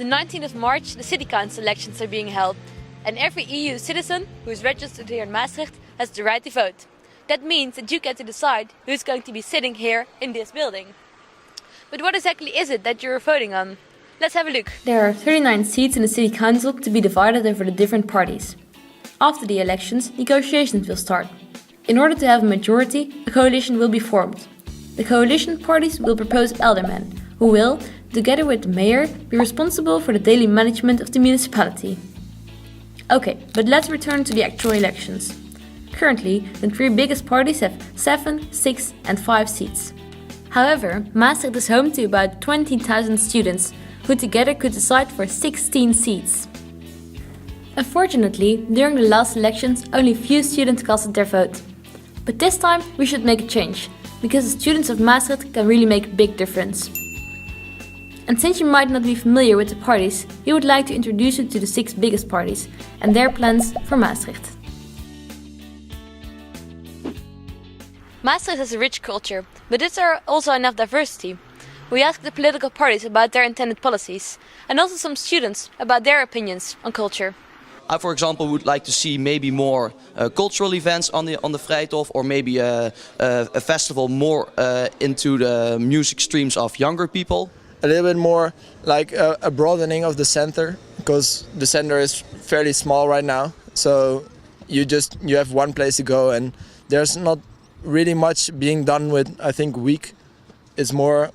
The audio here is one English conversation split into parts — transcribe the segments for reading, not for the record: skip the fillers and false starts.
19th of March, the City Council Elections are being held, and every EU citizen who is registered here in Maastricht has the right to vote. That means that you get to decide who's going to be sitting here in this building. But what exactly is it that you're voting on? Let's have a look. There are 39 seats in the City Council to be divided over the different parties. After the elections, negotiations will start. In order to have a majority, a coalition will be formed. The coalition parties will propose aldermen, who will, together with the mayor, be responsible for the daily management of the municipality. Okay, but let's return to the actual elections. Currently, the three biggest parties have 7, 6 and 5 seats. However, Maastricht is home to about 20,000 students, who together could decide for 16 seats. Unfortunately, during the last elections, only few students casted their vote. But this time, we should make a change, because the students of Maastricht can really make a big difference. And since you might not be familiar with the parties, we would like to introduce you to the 6 biggest parties and their plans for Maastricht. Maastricht has a rich culture, but is there also enough diversity? We asked the political parties about their intended policies, and also some students about their opinions on culture. I, for example, would like to see maybe more cultural events on the Vrijthof, or maybe a festival more into the music streams of younger people. A little bit more like a broadening of the center, because the center is fairly small right now. So you have one place to go, and there's not really much being done with, I think, week. It's more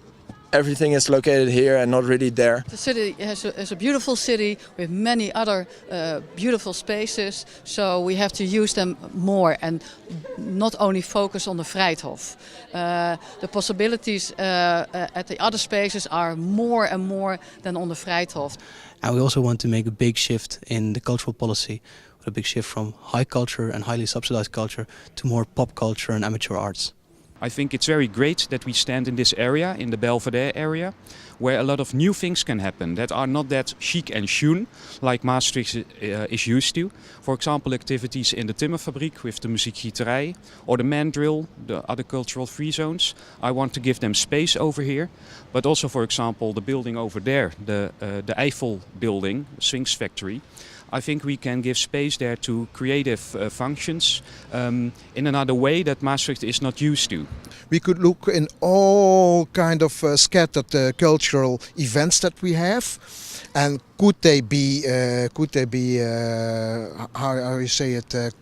everything is located here and not really there. The city is a beautiful city with many other beautiful spaces, so we have to use them more and not only focus on the Vrijthof. The possibilities at the other spaces are more and more than on the Vrijthof. And we also want to make a big shift in the cultural policy, a big shift from high culture and highly subsidized culture to more pop culture and amateur arts. I think it's very great that we stand in this area, in the Belvedere area, where a lot of new things can happen that are not that chic and schoon like Maastricht is used to. For example, activities in the Timmerfabriek with the muziekgieterij or the mandrill, the other cultural free zones. I want to give them space over here, but also, for example, the building over there, the Eiffel building, the Sphinx Factory. I think we can give space there to creative functions in another way that Maastricht is not used to. We could look in all kind of scattered cultural events that we have, and could they be how you say it,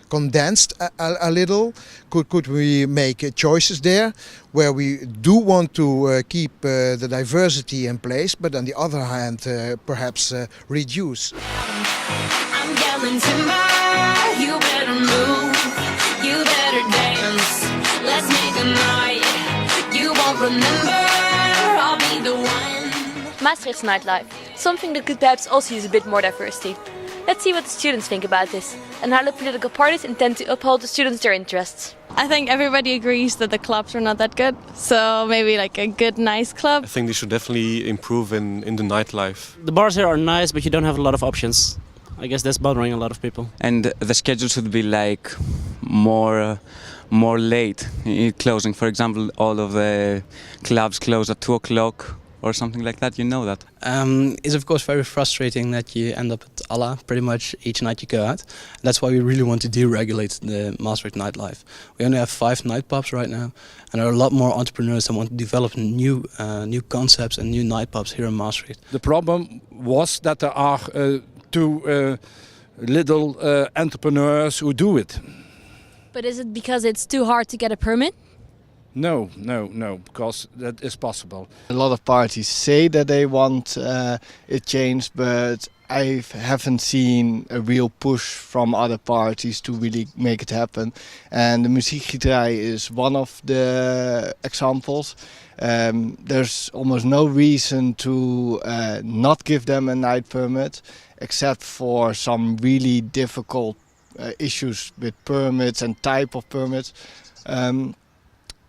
condensed a little? Could we make choices there where we do want to keep the diversity in place, but on the other hand perhaps reduce? I'm yelling timber, you better move, you better dance, let's make a night, you won't remember, I'll be the one. Maastricht's nightlife, something that could perhaps also use a bit more diversity. Let's see what the students think about this and how the political parties intend to uphold the students' their interests. I think everybody agrees that the clubs are not that good, so maybe like a good, nice club. I think they should definitely improve in the nightlife. The bars here are nice, but you don't have a lot of options. I guess that's bothering a lot of people. And the schedule should be like more late closing. For example, all of the clubs close at 2 o'clock. Or something like that, you know that. It's of course very frustrating that you end up at Allah pretty much each night you go out. That's why we really want to deregulate the Maastricht nightlife. We only have 5 night pubs right now, and there are a lot more entrepreneurs that want to develop new concepts and new night pubs here in Maastricht. The problem was that there are too little entrepreneurs who do it. But is it because it's too hard to get a permit? No, because that is possible. A lot of parties say that they want it changed, but I haven't seen a real push from other parties to really make it happen. And the muziekgieterij is one of the examples. There's almost no reason to not give them a night permit, except for some really difficult issues with permits and type of permits.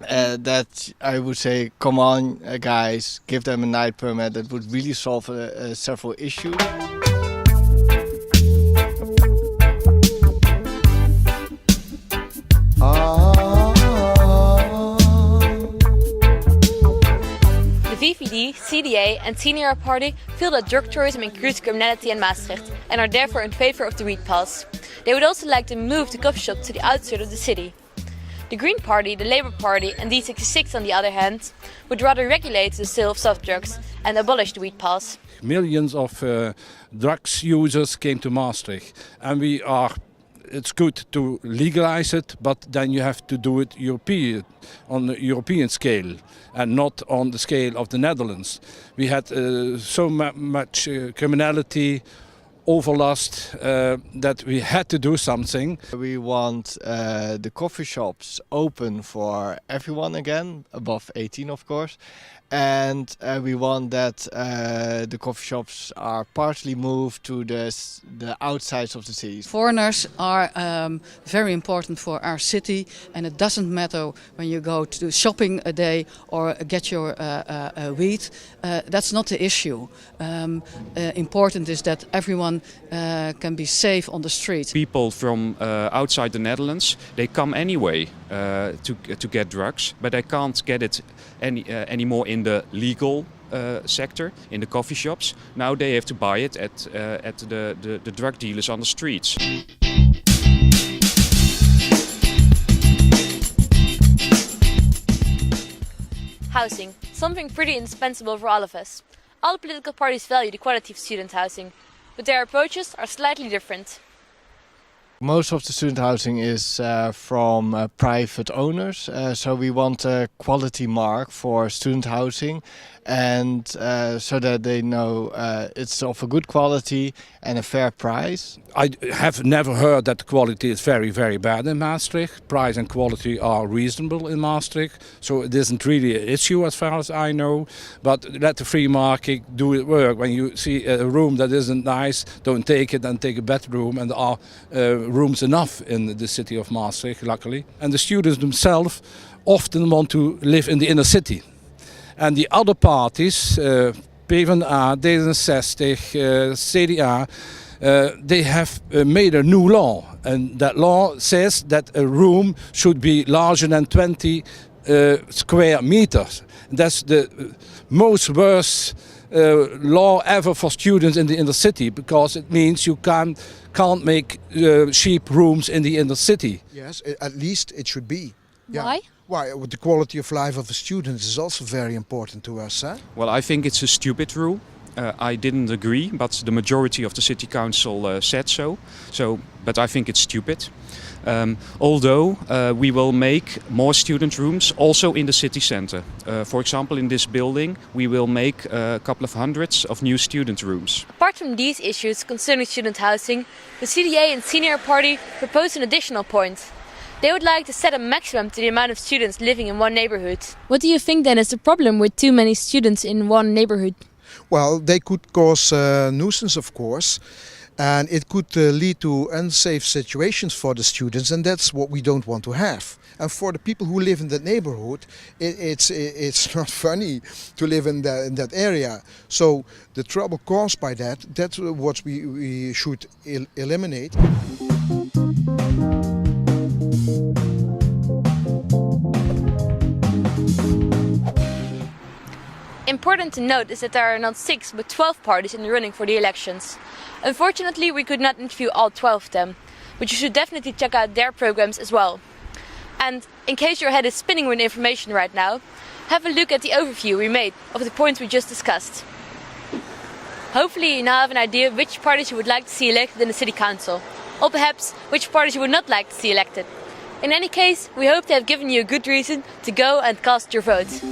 That I would say, come on guys, give them a night permit. That would really solve several issues. The VVD SPD, CDA and Senior Party feel that drug tourism increases criminality in Maastricht and are therefore in favour of the weed pass. They would also like to move the coffee shop to the outside of the city. The Green Party, the Labour Party and D66 on the other hand would rather regulate the sale of soft drugs and abolish the weed pass. Millions of drugs users came to Maastricht, and it's good to legalize it, but then you have to do it on the European scale and not on the scale of the Netherlands. We had so much criminality, overlust, that we had to do something. We want the coffee shops open for everyone again, above 18 of course. And we want that the coffee shops are partly moved to the outsides of the city. Foreigners are very important for our city, and it doesn't matter when you go to do shopping a day or get your weed. That's not the issue. Important is that everyone can be safe on the street. People from outside the Netherlands, they come anyway to get drugs, but they can't get it anymore in the legal sector, in the coffee shops. Now they have to buy it at the drug dealers on the streets. Housing, something pretty indispensable for all of us. All political parties value the quality of student housing, but their approaches are slightly different. Most of the student housing is from private owners, so we want a quality mark for student housing, and so that they know it's of a good quality and a fair price. I have never heard that the quality is very, very bad in Maastricht. Price and quality are reasonable in Maastricht, so it isn't really an issue as far as I know. But let the free market do it work. When you see a room that isn't nice, don't take it and take a bedroom, and there are rooms enough in the city of Maastricht, luckily. And the students themselves often want to live in the inner city. And the other parties, PvdA, D66, CDA, they have made a new law. And that law says that a room should be larger than 20 square meters. That's the most worst law ever for students in the inner city, because it means you can't make cheap rooms in the inner city. Yes, at least it should be. Yeah. Why? Why? The quality of life of the students is also very important to us. Huh? Well, I think it's a stupid rule. I didn't agree, but the majority of the city council said so. But I think it's stupid. Although we will make more student rooms also in the city centre. For example, in this building we will make a couple of hundreds of new student rooms. Apart from these issues concerning student housing, the CDA and Senior Party propose an additional point. They would like to set a maximum to the amount of students living in one neighbourhood. What do you think then is the problem with too many students in one neighbourhood? Well, they could cause nuisance, of course, and it could lead to unsafe situations for the students, and that's what we don't want to have. And for the people who live in that neighborhood, it's not funny to live in that area. So the trouble caused by that's what we should eliminate. Important to note is that there are not 6 but 12 parties in the running for the elections. Unfortunately, we could not interview all 12 of them, but you should definitely check out their programs as well. And in case your head is spinning with information right now, have a look at the overview we made of the points we just discussed. Hopefully you now have an idea which parties you would like to see elected in the city council, or perhaps which parties you would not like to see elected. In any case, we hope to have given you a good reason to go and cast your vote.